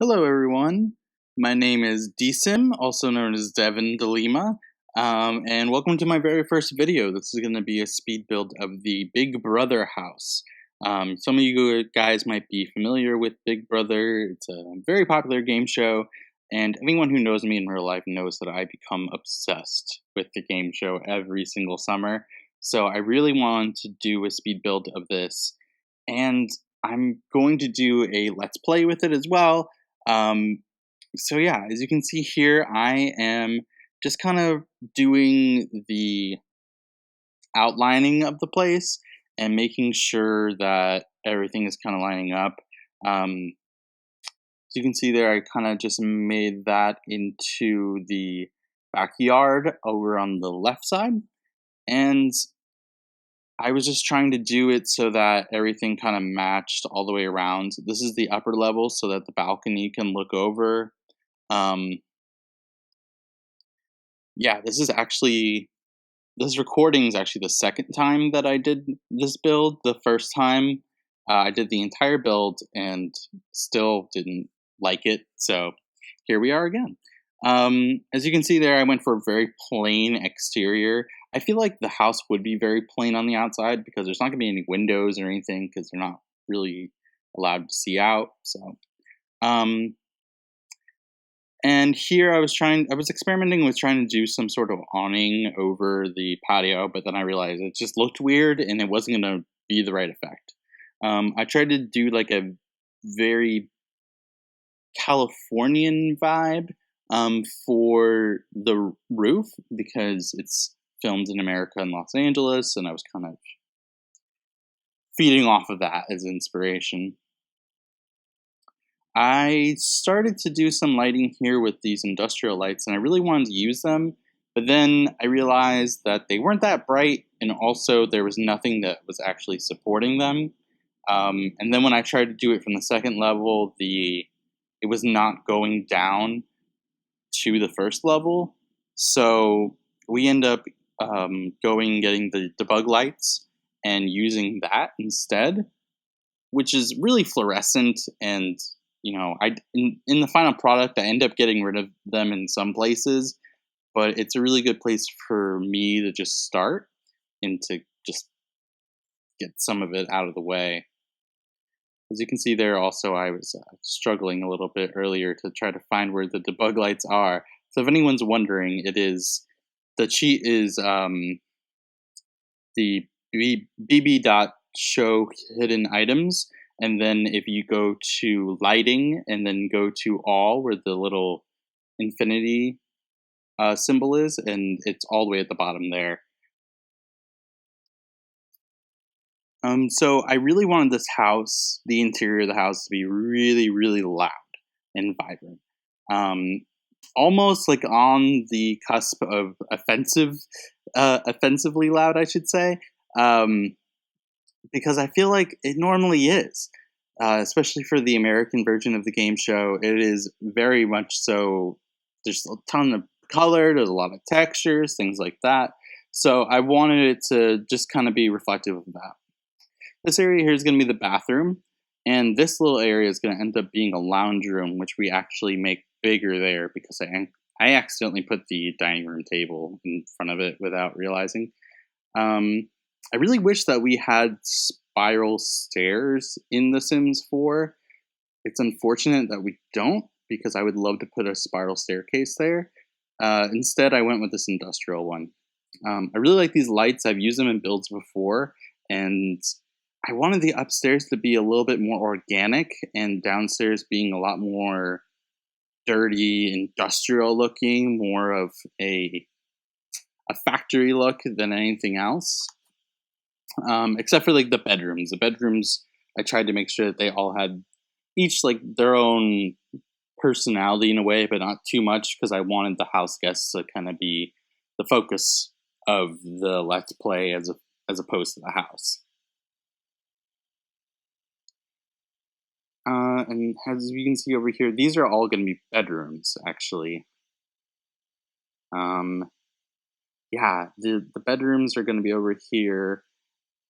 Hello, everyone. My name is DSim, also known as Devin DeLima, and welcome to my very first video. This is going to be a speed build of the Big Brother house. Some of you guys might be familiar with Big Brother. It's a very popular game show, and anyone who knows me in real life knows that I become obsessed with the game show every single summer. So I really want to do a speed build of this, and I'm going to do a Let's Play with it as well. Um, so yeah, as you can see here, I am just kind of doing the outlining of the place and making sure that everything is kind of lining up. As you can see there, I kind of just made that into the backyard over on the left side. And I was just trying to do it so that everything kind of matched all the way around. This is the upper level so that the balcony can look over. Um, yeah, this recording is actually the second time that I did this build. The first time I did the entire build and still didn't like it. So here we are again. As you can see there, I went for a very plain exterior. I feel like the house would be very plain on the outside because there's not going to be any windows or anything because they're not really allowed to see out. So, um, and here I was experimenting with trying to do some sort of awning over the patio, but then I realized it just looked weird and it wasn't going to be the right effect. I tried to do like a very Californian vibe for the roof because it's filmed in America and Los Angeles, and I was kind of feeding off of that as inspiration. I started to do some lighting here with these industrial lights, and I really wanted to use them, but then I realized that they weren't that bright, and also there was nothing that was actually supporting them. And then when I tried to do it from the second level, it was not going down to the first level. So we end up going and getting the debug lights and using that instead, which is really fluorescent. And in the final product, I end up getting rid of them in some places, but it's a really good place for me to just start and to just get some of it out of the way. As you can see there, also, I was struggling a little bit earlier to try to find where the debug lights are. So if anyone's wondering, the cheat is the bb dot show hidden items, and then if you go to lighting and then go to all where the little infinity symbol is, and it's all the way at the bottom there. So I really wanted this house, the interior of the house, to be really, really loud and vibrant. Um, Almost like on the cusp of offensively loud, I should say, um, because I feel like it normally is, especially for the American version of the game show. It is very much so. There's a ton of color, there's a lot of textures, things like that. So I wanted it to just kind of be reflective of that. This area here is going to be the bathroom, and this little area is going to end up being a lounge room, which we actually make bigger there because I accidentally put the dining room table in front of it without realizing. I really wish that we had spiral stairs in The Sims 4. It's unfortunate that we don't because I would love to put a spiral staircase there. Instead, I went with this industrial one. I really like these lights. I've used them in builds before, and I wanted the upstairs to be a little bit more organic and downstairs being a lot more dirty, industrial looking, more of a factory look than anything else. Except for like the bedrooms. The bedrooms, I tried to make sure that they all had each like their own personality in a way, but not too much because I wanted the house guests to kind of be the focus of the Let's Play as opposed to the house. And as you can see over here, these are all going to be bedrooms, actually. Yeah, the bedrooms are going to be over here,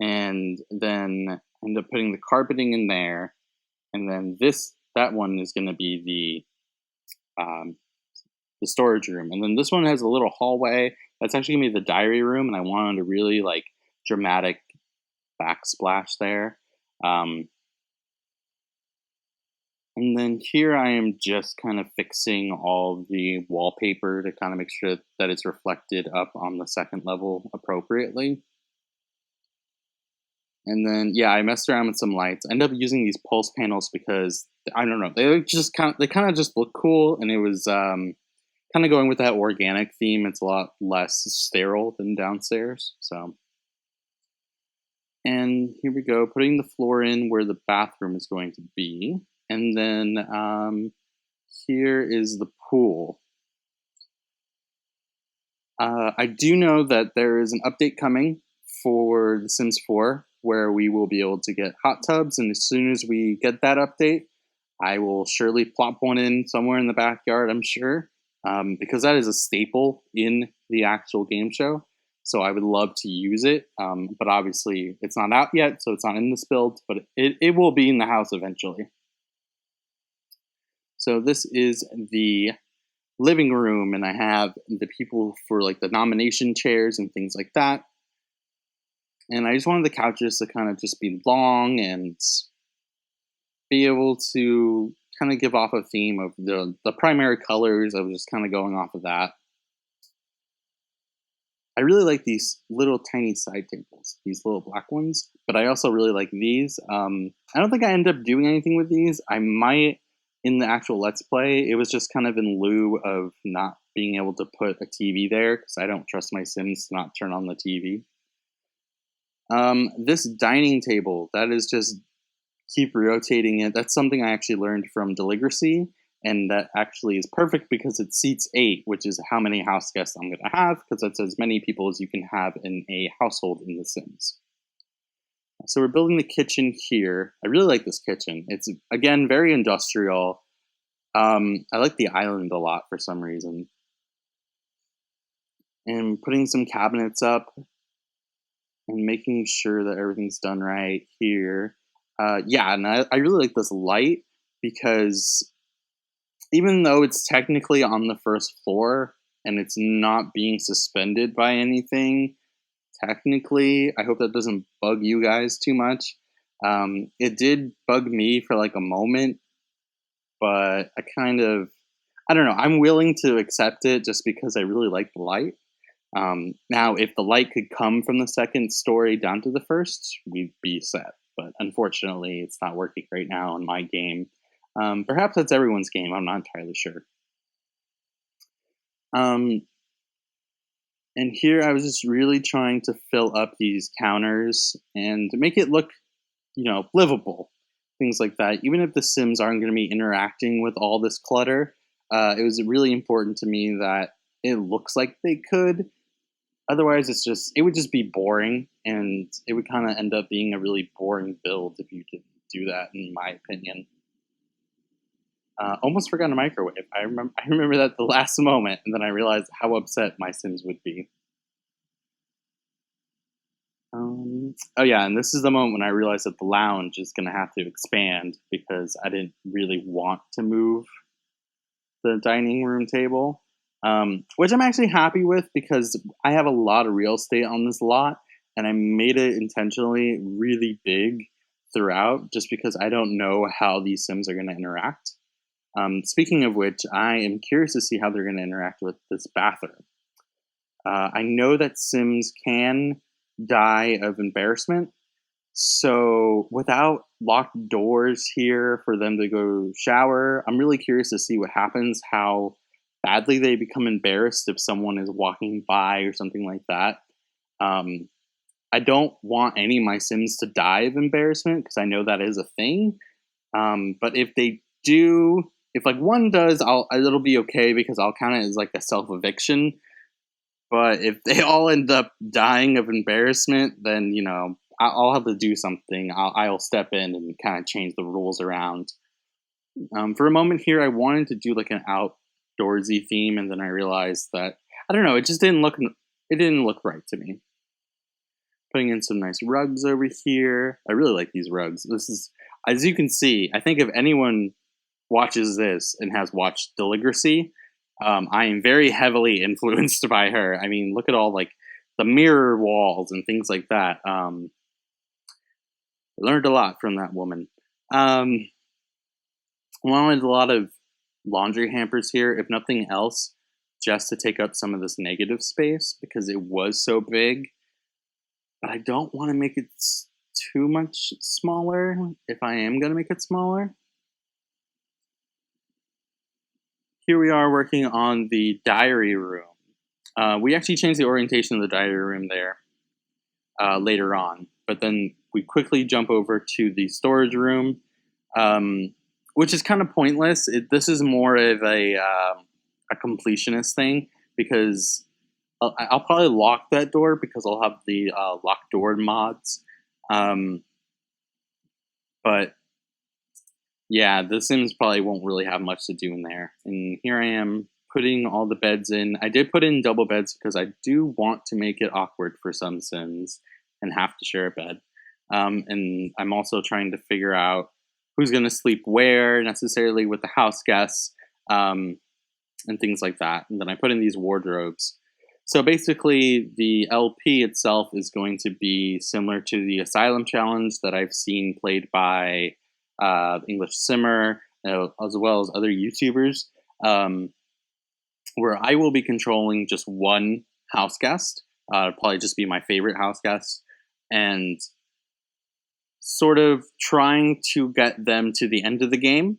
and then end up putting the carpeting in there, and then that one is going to be the storage room. And then this one has a little hallway. That's actually gonna be the diary room, and I wanted a really like dramatic backsplash there. Um, and then here I am just kind of fixing all the wallpaper to kind of make sure that it's reflected up on the second level appropriately. And then yeah, I messed around with some lights. I ended up using these pulse panels because I don't know, they kind of just look cool, and it was kind of going with that organic theme. It's a lot less sterile than downstairs. So, and here we go, putting the floor in where the bathroom is going to be. And then here is the pool. I do know that there is an update coming for The Sims 4 where we will be able to get hot tubs. And as soon as we get that update, I will surely plop one in somewhere in the backyard, I'm sure, because that is a staple in the actual game show. So I would love to use it, but obviously it's not out yet, so it's not in this build, but it will be in the house eventually. So this is the living room, and I have the people for like the nomination chairs and things like that. And I just wanted the couches to kind of just be long and be able to kind of give off a theme of the primary colors. I was just kind of going off of that. I really like these little tiny side tables, these little black ones, but I also really like these. I don't think I ended up doing anything with these. I might in the actual Let's Play. It was just kind of in lieu of not being able to put a TV there because I don't trust my Sims to not turn on the TV. This dining table, that is just keep rotating it. That's something I actually learned from Deligracy, and that actually is perfect because it seats 8, which is how many house guests I'm going to have, because that's as many people as you can have in a household in The Sims. So we're building the kitchen here. I really like this kitchen. It's, again, very industrial. I like the island a lot for some reason. And putting some cabinets up and making sure that everything's done right here. Yeah, and I really like this light because even though it's technically on the first floor and it's not being suspended by anything, technically, I hope that doesn't bug you guys too much. It did bug me for like a moment, but I don't know, I'm willing to accept it just because I really like the light. Now, if the light could come from the second story down to the first, we'd be set. But unfortunately, it's not working right now in my game. Perhaps that's everyone's game. I'm not entirely sure. And here I was just really trying to fill up these counters and to make it look, livable. Things like that. Even if the Sims aren't going to be interacting with all this clutter, it was really important to me that it looks like they could. Otherwise, it would just be boring, and it would kind of end up being a really boring build if you didn't do that, in my opinion. Almost forgot a microwave. I remember that the last moment, and then I realized how upset my Sims would be. Oh yeah, and this is the moment when I realized that the lounge is going to have to expand because I didn't really want to move the dining room table, which I'm actually happy with because I have a lot of real estate on this lot, and I made it intentionally really big throughout just because I don't know how these Sims are going to interact. Speaking of which, I am curious to see how they're going to interact with this bathroom. I know that Sims can die of embarrassment, so without locked doors here for them to go shower, I'm really curious to see what happens, how badly they become embarrassed if someone is walking by or something like that. I don't want any of my Sims to die of embarrassment because I know that is a thing. But if they do, if like one does, it'll be okay because I'll count it as like a self eviction. But if they all end up dying of embarrassment, then I'll have to do something. I'll step in and kind of change the rules around. For a moment here, I wanted to do like an outdoorsy theme, and then I realized that I don't know. It just didn't look. It didn't look right to me. Putting in some nice rugs over here. I really like these rugs. This is, as you can see, I think if anyone watches this and has watched Deligracy, I am very heavily influenced by her. I mean, look at all like the mirror walls and things like that. Learned a lot from that woman. Um, Wanted a lot of laundry hampers here, if nothing else, just to take up some of this negative space because it was so big. But I don't want to make it too much smaller if I am going to make it smaller. Here we are working on the diary room. We actually changed the orientation of the diary room there later on, but then we quickly jump over to the storage room, which is kind of pointless. This is more of a completionist thing because I'll probably lock that door because I'll have the locked door mods. But yeah, The Sims probably won't really have much to do in there. And here I am putting all the beds in. I did put in double beds because I do want to make it awkward for some Sims and have to share a bed. And I'm also trying to figure out who's going to sleep where necessarily with the house guests and things like that. And then I put in these wardrobes. So basically, the LP itself is going to be similar to the Asylum Challenge that I've seen played by English Simmer, as well as other YouTubers, where I will be controlling just one house guest, probably just be my favorite house guest, and sort of trying to get them to the end of the game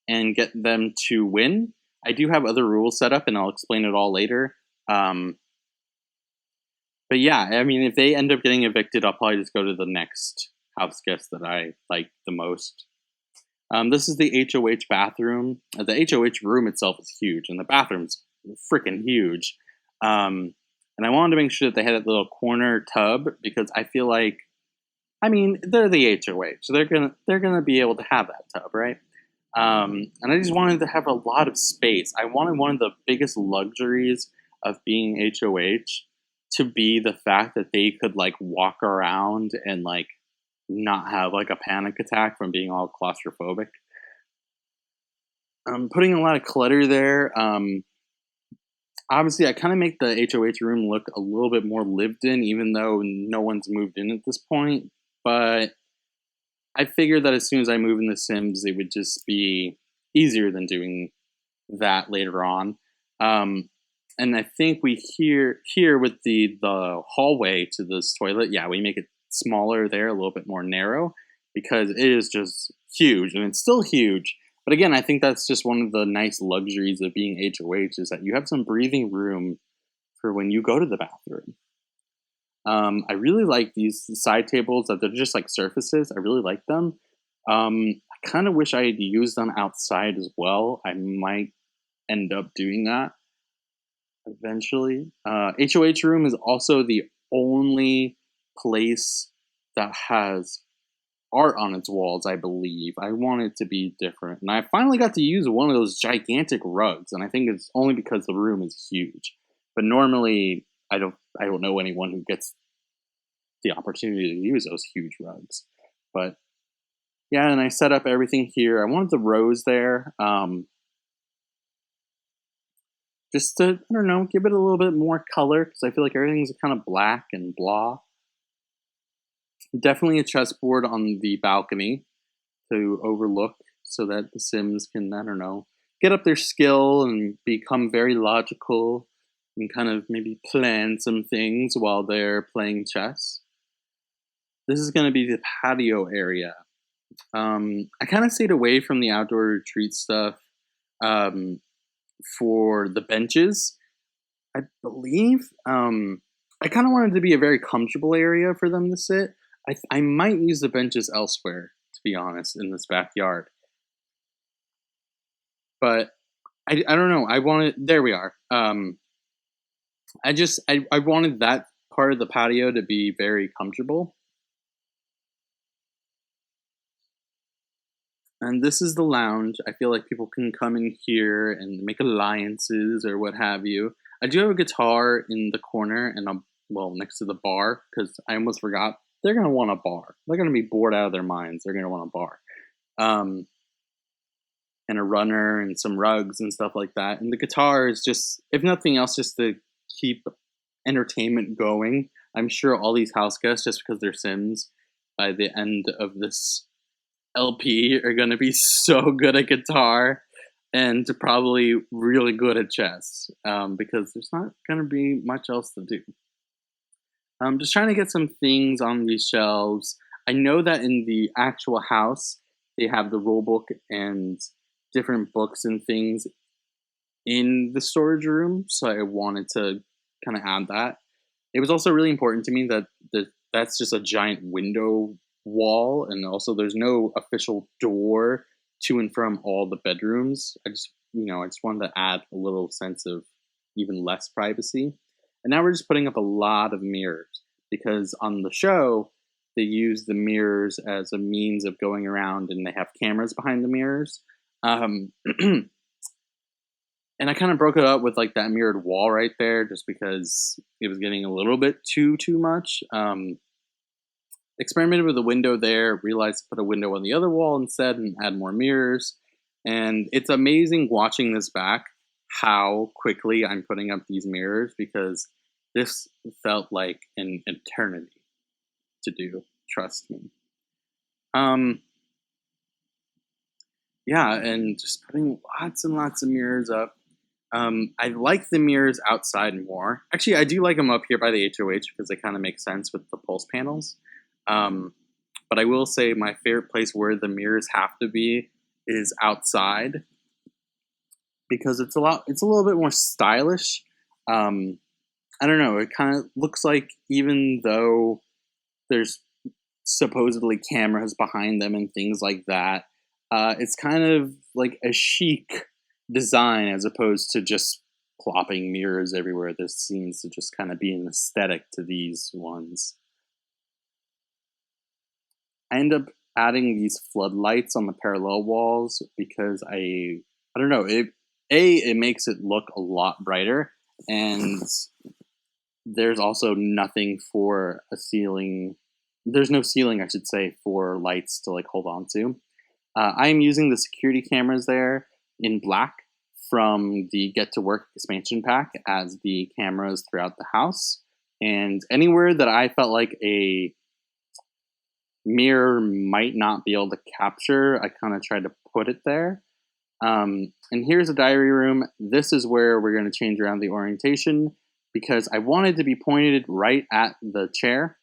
and get them to win. I do have other rules set up, and I'll explain it all later. But yeah, I mean, if they end up getting evicted, I'll probably just go to the next house guest that I like the most. This is the HOH bathroom. The HOH room itself is huge, and the bathroom's freaking huge. And I wanted to make sure that they had a little corner tub because I feel like, I mean, they're the HOH, so they're gonna be able to have that tub, right? And I just wanted to have a lot of space. I wanted one of the biggest luxuries of being HOH to be the fact that they could like walk around and like not have like a panic attack from being all claustrophobic. Putting a lot of clutter there. Obviously, I kind of make the HOH room look a little bit more lived in, even though no one's moved in at this point. But I figured that as soon as I move in The Sims, it would just be easier than doing that later on. And I think we here with the hallway to this toilet, yeah, we make it smaller there, a little bit more narrow, because it is just huge, and it's still huge. But again, I think that's just one of the nice luxuries of being HOH is that you have some breathing room for when you go to the bathroom. I really like these side tables that they're just like surfaces. I really like them. I kind of wish I had used them outside as well. I might end up doing that eventually. HOH room is also the only place that has art on its walls, I believe. I want it to be different. And I finally got to use one of those gigantic rugs, and I think it's only because the room is huge. But normally I don't know anyone who gets the opportunity to use those huge rugs. But yeah, and I set up everything here. I wanted the rows there. Just to, I don't know, give it a little bit more color because I feel like everything's kind of black and blah. Definitely a chessboard on the balcony to overlook so that the Sims can, I don't know, get up their skill and become very logical and kind of maybe plan some things while they're playing chess. This is going to be the patio area. I kind of stayed away from the outdoor retreat stuff for the benches. I believe I kind of wanted to be a very comfortable area for them to sit. I might use the benches elsewhere, to be honest, in this backyard. But I don't know. I wanted, there we are. I wanted that part of the patio to be very comfortable. And this is the lounge. I feel like people can come in here and make alliances or what have you. I do have a guitar in the corner and well, next to the bar, because I almost forgot. They're going to want a bar. They're going to be bored out of their minds. They're going to want a bar. and a runner and some rugs and stuff like that. And the guitar is just, if nothing else, just to keep entertainment going. I'm sure all these house guests, just because they're Sims, by the end of this LP are going to be so good at guitar and probably really good at chess, because there's not going to be much else to do. I'm just trying to get some things on these shelves. I know that in the actual house, they have the rule book and different books and things in the storage room, so I wanted to kind of add that. It was also really important to me that that's just a giant window wall, and also there's no official door to and from all the bedrooms. I just wanted to add a little sense of even less privacy. And now we're just putting up a lot of mirrors because on the show they use the mirrors as a means of going around, and they have cameras behind the mirrors. Um, and I kind of broke it up with like that mirrored wall right there, just because it was getting a little bit too much. Experimented with a window there, realized to put a window on the other wall instead and add more mirrors. And it's amazing watching this back how quickly I'm putting up these mirrors, because this felt like an eternity to do. Trust me. Yeah, and just putting lots and lots of mirrors up. I like the mirrors outside more. Actually, I do like them up here by the HOH because they kind of make sense with the pulse panels. But I will say my favorite place where the mirrors have to be is outside, because it's a little bit more stylish. I don't know. It kind of looks like, even though there's supposedly cameras behind them and things like that, it's kind of like a chic design as opposed to just plopping mirrors everywhere. There seems to just kind of be an aesthetic to these ones. I end up adding these floodlights on the parallel walls because I don't know, it makes it look a lot brighter, and there's also nothing for a ceiling. There's no ceiling, I should say, for lights to like hold on to. I am using the security cameras there in black from the Get to Work expansion pack as the cameras throughout the house. And anywhere that I felt like a mirror might not be able to capture, I kind of tried to put it there. And here's a diary room. This is where we're going to change around the orientation because I wanted to be pointed right at the chair.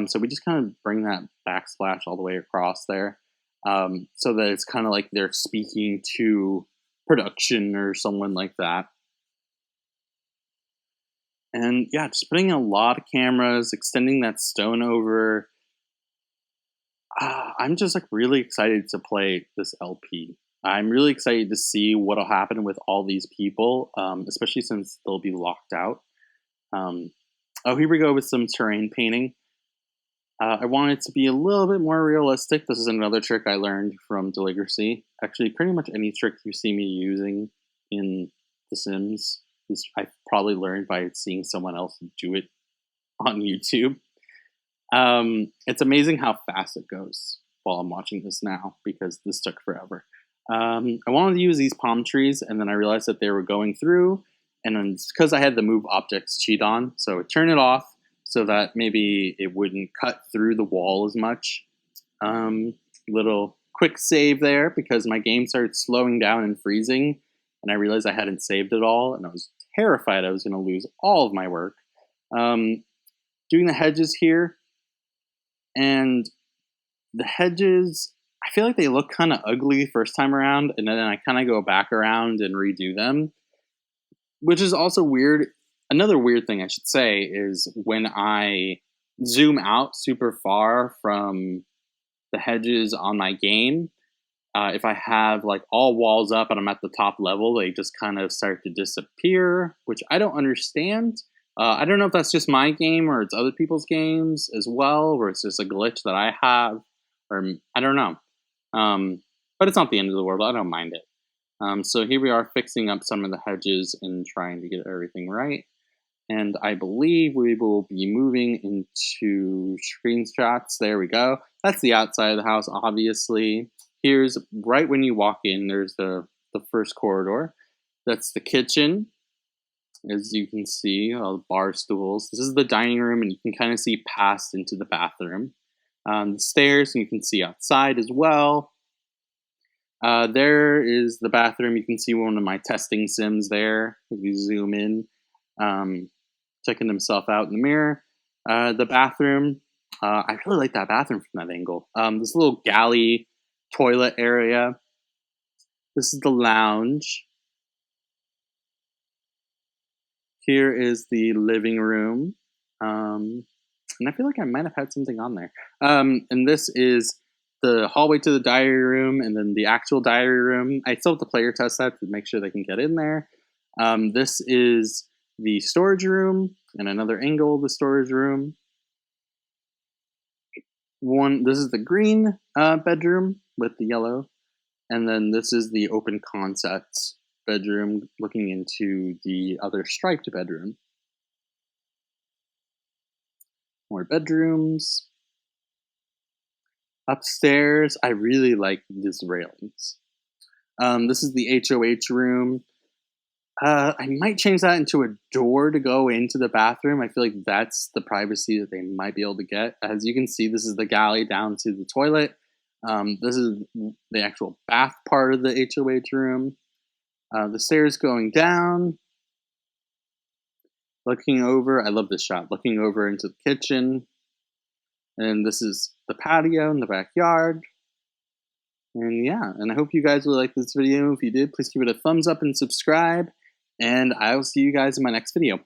So we just kind of bring that backsplash all the way across there, so that it's kind of like they're speaking to production or someone like that. And yeah, just putting a lot of cameras, extending that stone over. I'm just like really excited to play this LP. I'm really excited to see what'll happen with all these people, especially since they'll be locked out. Oh, here we go with some terrain painting. I want it to be a little bit more realistic. This is another trick I learned from Deligracy. Actually, pretty much any trick you see me using in The Sims is I probably learned by seeing someone else do it on YouTube. It's amazing how fast it goes while I'm watching this now, because this took forever. I wanted to use these palm trees, and then I realized that they were going through, and then it's because I had the move objects cheat on, so I turned it off so that maybe it wouldn't cut through the wall as much. Little quick save there, because my game started slowing down and freezing, and I realized I hadn't saved it all, and I was terrified I was going to lose all of my work. Doing the hedges here, and the hedges, I feel like they look kind of ugly first time around, and then I kind of go back around and redo them, which is also weird. Another weird thing I should say is when I zoom out super far from the hedges on my game, if I have like all walls up and I'm at the top level, they just kind of start to disappear, which I don't understand. I don't know if that's just my game or it's other people's games as well, or it's just a glitch that I have, or I don't know. But it's not the end of the world. I don't mind it. So here we are fixing up some of the hedges and trying to get everything right. And I believe we will be moving into screenshots. There we go. That's the outside of the house, obviously. Here's right when you walk in, there's the first corridor. That's the kitchen. As you can see, all the bar stools. This is the dining room, and you can kind of see past into the bathroom. The stairs, and you can see outside as well. There is the bathroom. You can see one of my testing sims there. If you zoom in, um, checking himself out in the mirror. The bathroom. I really like that bathroom from that angle. This little galley toilet area. This is the lounge. Here is the living room. And I feel like I might have had something on there. And this is the hallway to the diary room, and then the actual diary room. I still have to player test that to make sure they can get in there. This is the storage room, and another angle of the storage room. This is the green bedroom with the yellow, and then this is the open concept bedroom looking into the other striped bedroom. More bedrooms. Upstairs, I really like these railings. This is the HOH room. I might change that into a door to go into the bathroom. I feel like that's the privacy that they might be able to get. As you can see, this is the galley down to the toilet. This is the actual bath part of the HOH room. The stairs going down. Looking over, I love this shot. Looking over into the kitchen. And this is the patio in the backyard. And yeah, and I hope you guys will like this video. If you did, please give it a thumbs up and subscribe. And I will see you guys in my next video.